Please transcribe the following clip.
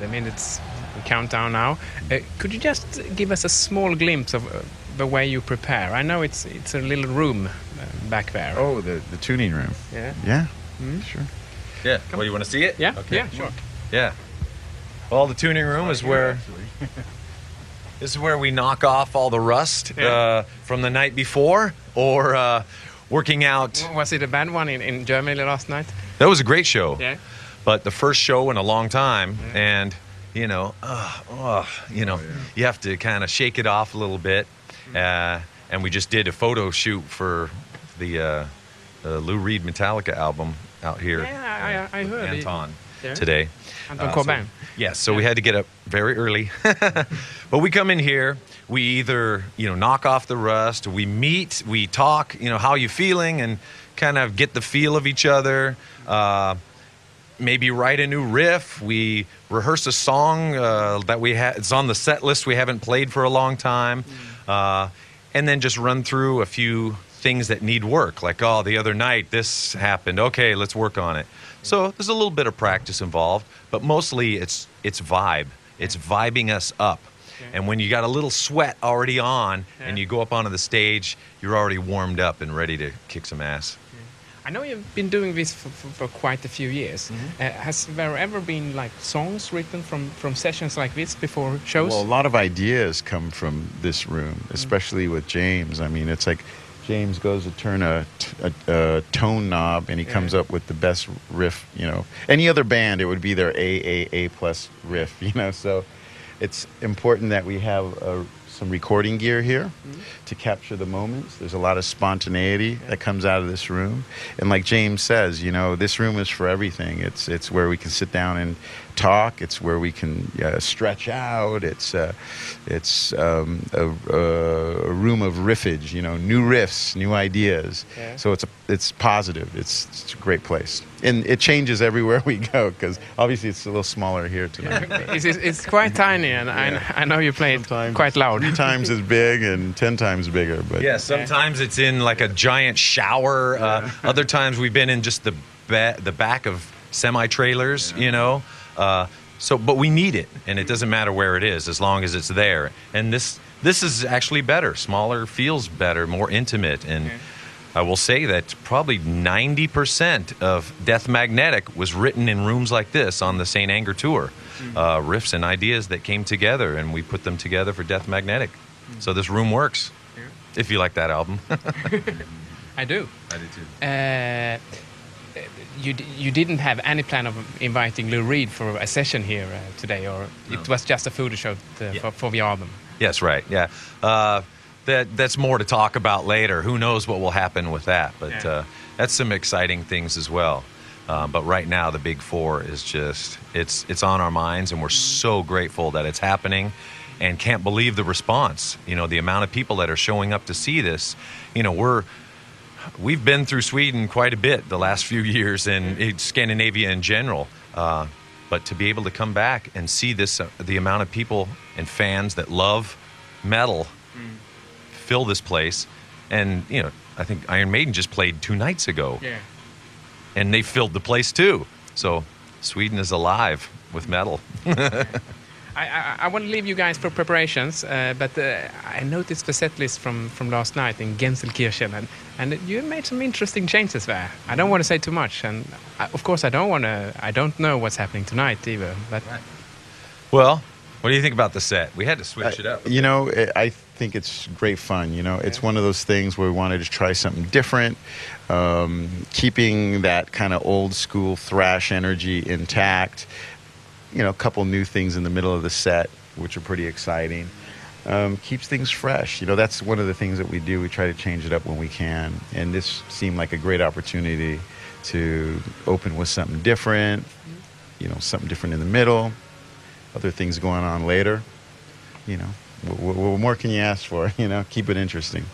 the minutes count down now. Could you just give us a small glimpse of the way you prepare? I know it's a little room back there. Oh, the tuning room. Yeah. Yeah. Sure. Yeah. Well, you want to see it? Yeah. Okay. Yeah. Sure. Yeah. Well, the tuning room is where. This is where we knock off all the rust from the night before, or working out. Was it a bad one in Germany last night? That was a great show. Yeah. But the first show in a long time, and you have to kind of shake it off a little bit. And we just did a photo shoot for the Lou Reed Metallica album out here. Yeah, I heard Anton today. Anton Cobain. Yes, so we had to get up very early. But we come in here, we either, knock off the rust, we meet, we talk, how you feeling, and kind of get the feel of each other. Maybe write a new riff. We rehearse a song that it's on the set list we haven't played for a long time. And then just run through a few things that need work. Like, the other night this happened. Okay, let's work on it. So there's a little bit of practice involved, but mostly it's vibe. It's vibing us up. And when you got a little sweat already on and you go up onto the stage, you're already warmed up and ready to kick some ass. I know you've been doing this for quite a few years. Has there ever been songs written from sessions like this before shows? Well, a lot of ideas come from this room, especially with James. I mean, it's like James goes to turn a tone knob and he comes up with the best riff, Any other band, it would be their A plus riff, So it's important that we have some recording gear here to capture the moments. There's a lot of spontaneity that comes out of this room. And like James says, this room is for everything. It's where we can sit down and talk. It's where we can stretch out. It's a room of riffage, new riffs, new ideas. Yeah. So it's positive. It's a great place. And it changes everywhere we go because obviously it's a little smaller here tonight. It's quite tiny, and I know you play it quite loud. 3 times as big and 10 times bigger. But sometimes it's in like a giant shower. Other times we've been in just the back of semi-trailers, but we need it, and it doesn't matter where it is as long as it's there. And this is actually better. Smaller feels better, more intimate, and I will say that probably 90% of Death Magnetic was written in rooms like this on the St. Anger tour. Riffs and ideas that came together, and we put them together for Death Magnetic. So this room works, if you like that album. I do. I do too. You didn't have any plan of inviting Lou Reed for a session here today, or it was just a photo shoot for the album? Yes, right. Yeah, that's more to talk about later. Who knows what will happen with that? But that's some exciting things as well. But right now, the Big Four is just it's on our minds, and we're so grateful that it's happening, and can't believe the response. The amount of people that are showing up to see this. We've been through Sweden quite a bit the last few years, and Scandinavia in general. But to be able to come back and see this, the amount of people and fans that love metal fill this place. And, I think Iron Maiden just played 2 nights ago. Yeah. And they filled the place too. So Sweden is alive with metal. I want to leave you guys for preparations, but I noticed the set list from last night in Gänselkirchen, and you made some interesting changes there. I don't want to say too much, and of course I don't know what's happening tonight either. But well, what do you think about the set? We had to switch it up. I think it's great fun. It's one of those things where we wanted to try something different, keeping that kind of old school thrash energy intact. A couple new things in the middle of the set, which are pretty exciting. Keeps things fresh. That's one of the things that we do. We try to change it up when we can. And this seemed like a great opportunity to open with something different, something different in the middle, other things going on later. What more can you ask for? Keep it interesting.